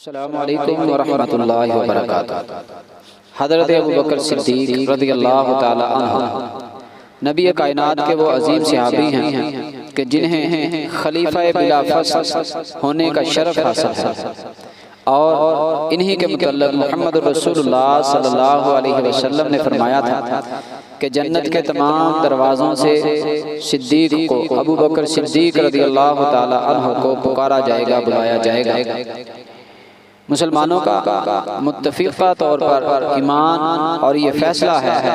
السلام علیکم ورحمۃ اللہ وبرکاتہ۔ حضرت ابوبکر صدیق رضی اللہ تعالی عنہ نبی کائنات کے وہ عظیم صحابی ہیں کہ جنہیں خلیفہ بلا فصل ہونے کا شرف حاصل ہے، اور انہی کے متعلق محمد رسول اللہ صلی اللہ علیہ وسلم نے فرمایا تھا کہ جنت کے تمام دروازوں سے صدیق کو، ابوبکر صدیق رضی اللہ تعالی عنہ کو پکارا جائے گا، بلایا جائے گا۔ مسلمانوں کا متفقہ طور پر ایمان اور یہ فیصلہ ہے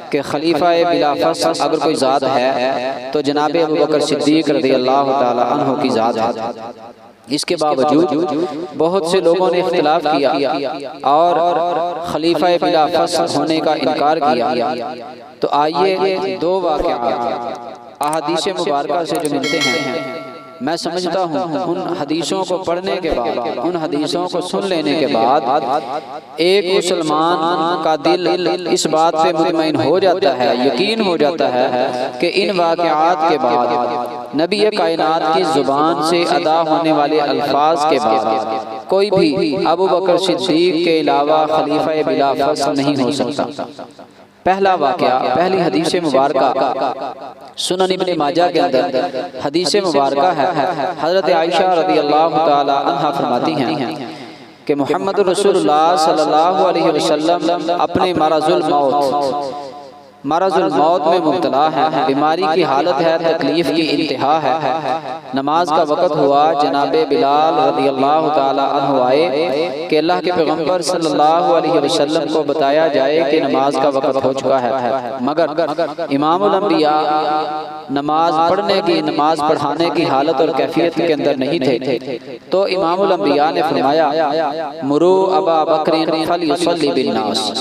کہ خلیفہ بلا فصل اگر کوئی ذات ہے تو جناب ابوبکر صدیق رضی اللہ تعالی عنہ کی ذات ہے۔ اس کے باوجود بہت سے لوگوں نے اختلاف کیا اور خلیفہ بلا فصل ہونے کا انکار کیا۔ تو آئیے دو واقعات احادیث مبارکہ سے جو ملتے ہیں، میں سمجھتا ہوں ان حدیثوں کو پڑھنے کے بعد، ان حدیثوں کو سن لینے کے بعد ایک مسلمان کا دل اس بات پہ مطمئن ہو جاتا ہے، یقین ہو جاتا ہے کہ ان واقعات کے بعد نبی کائنات کی زبان سے ادا ہونے والے الفاظ کے بعد کوئی بھی ابوبکر صدیق کے علاوہ خلیفہ بلا فصل نہیں ہو سکتا۔ پہلا واقعہ، پہلی حدیث مبارکہ سنن ابن ماجہ کے اندر حدیث مبارکہ ہے۔ حضرت عائشہ رضی اللہ تعالی عنہا فرماتی ہیں کہ محمد رسول اللہ صلی اللہ علیہ وسلم اپنے مرض الموت میں مبتلا ہے، بیماری کی حالت ہے، تکلیف کی انتہا ہے۔ نماز کا وقت ہوا، جناب بلال رضی اللہ تعالی عنہ آئے کہ اللہ کے پیغمبر صلی اللہ علیہ وسلم کو بتایا جائے کہ نماز کا وقت ہو چکا ہے، مگر امام الانبیاء نماز پڑھانے کی حالت اور کیفیت کے اندر نہیں تھے۔ تو امام الانبیاء نے فرمایا، مرو ابا بکر فلیصلی بالناس،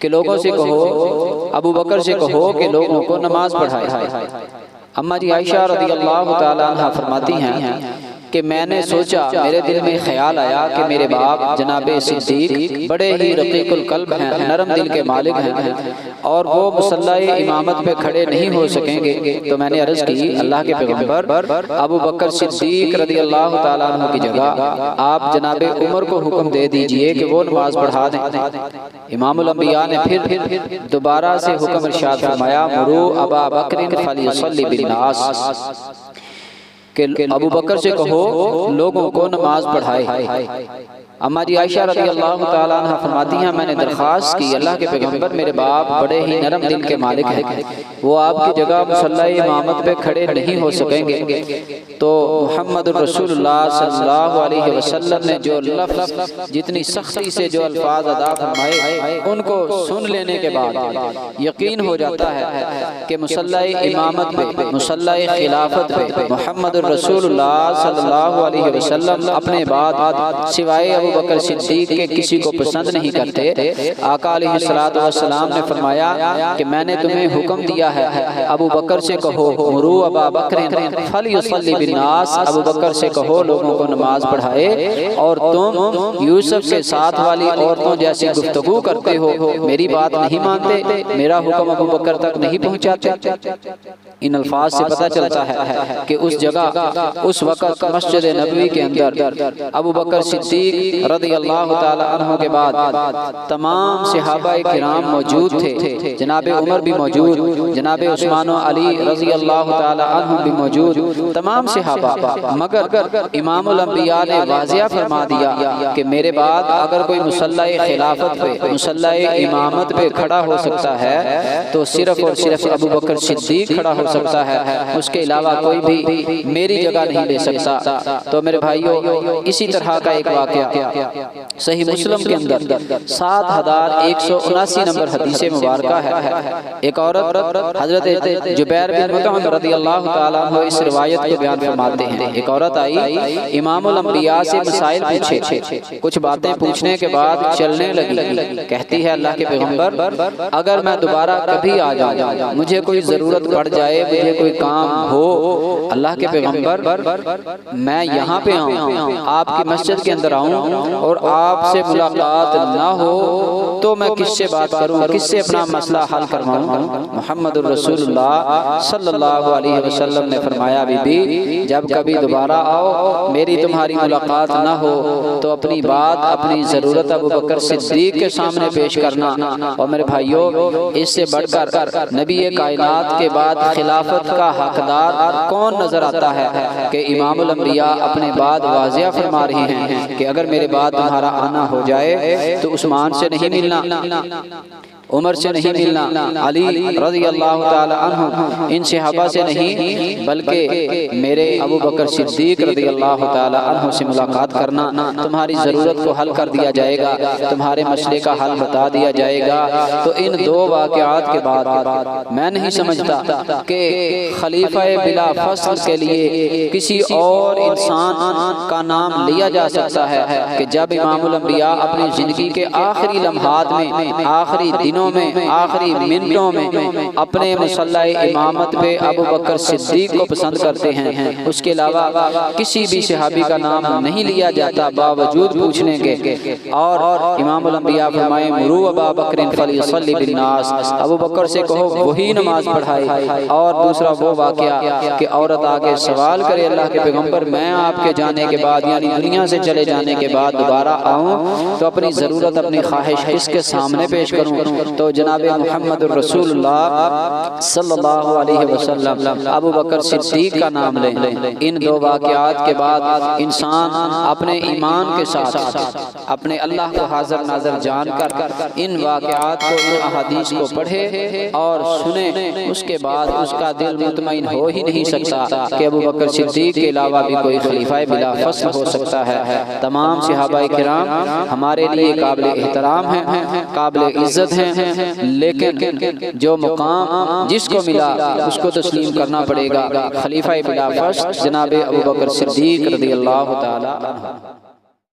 کہ لوگوں سے کہو، ابو بکر سے کہو کہ لوگوں کو نماز پڑھائے۔ اماں جی عائشہ رضی اللہ تعالی عنہ فرماتی ہیں کہ میں نے سوچا، میرے دل میں خیال آیا کہ میرے باپ جناب صدیق بڑے ہی رقیق القلب ہیں، نرم دل کے مالک ہیں، اور وہ مصلی امامت پہ کھڑے نہیں ہو سکیں گے۔ تو میں نے عرض کی، اللہ کے پیغمبر، ابو بکر صدیق رضی اللہ تعالیٰ عنہ کی جگہ آپ جناب عمر کو حکم دے دیجئے کہ وہ نماز پڑھا دیں۔ امام الانبیاء نے پھر دوبارہ سے حکم ارشاد فرمایا، مرو ابا بکر فلیصلی بالناس، کہ ابو بکر سے کہو لوگوں کو نماز پڑھائے۔ اماں جی عائشہ رضی اللہ تعالیٰ عنہ فرماتی ہیں، میں نے درخواست کی، اللہ کے پیغمبر میرے باپ بڑے ہی نرم دل کے مالک ہیں، وہ آپ کی جگہ مصلی امامت پہ کھڑے نہیں ہو سکیں گے۔ تو محمد رسول اللہ صلی اللہ علیہ وسلم نے جو لفظ، جتنی سختی سے جو الفاظ ادا فرمائے، ان کو سن لینے کے بعد یقین ہو جاتا ہے کہ مصلی امامت پہ، مصلی خلافت پہ محمد رسول اللہ صلی اللہ علیہ وسلم اپنے بعد سوائے ابو بکر صدیق کے کسی کو پسند نہیں کرتے۔ آقا علیہ السلام نے فرمایا کہ میں نے تمہیں حکم دیا ہے، ابو بکر سے کہو، مرو ابا بکر فلیصلی بالناس، ابو بکر سے کہو لوگوں کو نماز پڑھائے، اور تم یوسف کے ساتھ والی عورتوں جیسی گفتگو کرتے ہو، میری بات نہیں مانتے، میرا حکم ابو بکر تک نہیں پہنچاتے۔ ان الفاظ سے پتہ چلتا ہے کہ اس جگہ، اس وقت مسجد نبوی کے اندر ابو بکر صدیق رضی اللہ تعالی عنہ کے بعد تمام صحابہ کرام موجود تھے، جناب عمر بھی موجود، جناب عثمان و علی رضی اللہ تعالی عنہ بھی موجود، تمام صحابہ، مگر امام الانبیاء نے واضح فرما دیا کہ میرے بعد اگر کوئی مصلی خلافت پہ، مصلی امامت پہ کھڑا ہو سکتا ہے تو صرف اور صرف ابو بکر صدیق کھڑا ہو سکتا ہے، اس کے علاوہ کوئی بھی میری جگہ نہیں لے سکتا۔ تو میرے بھائیوں، اسی طرح کا ایک واقعہ صحیح مسلم کے اندر 7179 نمبر حدیث مبارکہ ہے۔ ایک عورت حضرت جبیر بن مطعم رضی اللہ تعالیٰ عنہ اس روایت کو بیان فرماتے ہیں، ایک عورت آئی، امام الانبیاء سے مسائل پوچھے، کچھ باتیں پوچھنے کے بعد چلنے لگی، کہتی ہے اللہ کے پیغمبر، اگر میں دوبارہ کبھی آ جاؤں، مجھے کوئی ضرورت پڑ جائے بتائے مجھے کوئی کام ہو اللہ کے پیغمبر میں یہاں پہ آؤں آپ کی مسجد کے اندر آؤں اور آپ سے ملاقات نہ ہو تو میں کس سے بات کروں کس سے اپنا مسئلہ حل کرواؤں محمد الرسول اللہ صلی اللہ علیہ وسلم نے فرمایا بی بی جب کبھی دوبارہ آؤ میری تمہاری ملاقات نہ ہو تو اپنی بات اپنی ضرورت ابو بکر صدیق کے سامنے پیش کرنا اور میرے بھائیوں اس سے بڑھ کر نبی کائنات کے بعد خلافت کا حقدار کون نظر آتا ہے کہ امام الانبیاء اپنے بعد واضح فرما رہی ہیں کہ اگر میرے بعد تمہارا آنا ہو جائے تو عثمان سے نہیں ملنا عمر سے نہیں ملنا علی رضی اللہ تعالی عنہ ان صحابہ سے نہیں بلکہ میرے ابو بکر صدیق رضی اللہ تعالی عنہ سے ملاقات کرنا تمہاری ضرورت کو حل کر دیا جائے گا تمہارے مسئلے کا حل بتا دیا جائے گا تو ان دو واقعات کے بعد میں نہیں سمجھتا کہ خلیفہ بلا فصل کے لیے کسی اور انسان کا نام لیا جا سکتا ہے کہ جب امام الانبیاء اپنی زندگی کے آخری لمحات میں آخری دنوں میں آخری منٹوں میں اپنے مصلح امامت پہ ابو بکر صدیق کو پسند کرتے ہیں اس کے علاوہ کسی بھی صحابی کا نام نہیں لیا جاتا باوجود پوچھنے کے اور امام الانبیاء فرمائے مرو ابا بکر فلیصلی بالناس ابو بکر سے کہو وہی نماز پڑھائے اور دوسرا وہ واقعہ کہ عورت آگے سوال کرے اللہ کے پیغمبر میں آپ کے جانے کے بعد یعنی دنیا سے چلے جانے کے بعد دوبارہ آؤں تو اپنی ضرورت اپنی خواہش کس کے سامنے پیش کروں تو جناب محمد الرسول اللہ صلی اللہ علیہ وسلم ابو بکر صدیق کا نام لیں ان دو واقعات کے بعد انسان اپنے ایمان کے ساتھ اپنے اللہ کو حاضر ناظر جان کر ان واقعات کو ان احادیث کو پڑھے اور سنے اس کے بعد اس کا دل مطمئن ہو ہی نہیں سکتا کہ ابو بکر صدیق کے علاوہ بھی کوئی خلیفہ بلا فصل ہو سکتا ہے تمام صحابہ کرام ہمارے لیے قابل احترام ہیں قابل عزت ہیں لیکن جو مقام جس کو ملا اس کو تسلیم کرنا پڑے گا خلیفہ بلا فصل جناب ابو بکر صدیق رضی اللہ تعالی عنہ